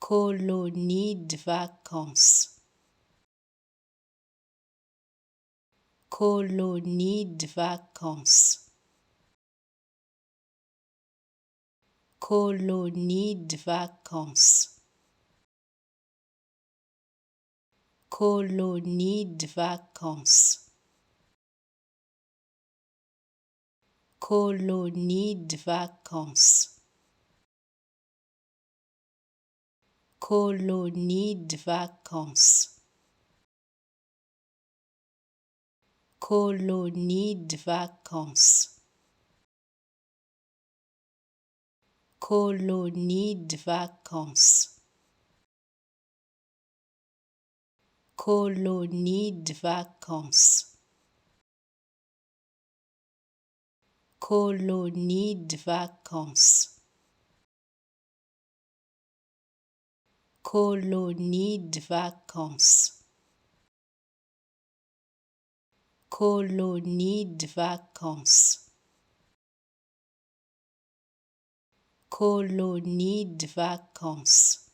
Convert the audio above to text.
colonie de vacances, colonie de vacances, colonie de vacances, colonie de vacances, colonie de vacances, colonie de vacances, colonie de vacances, colonie de vacances, colonie de vacances, colonie de vacances, colonie de vacances, colonie de vacances, colonie de vacances.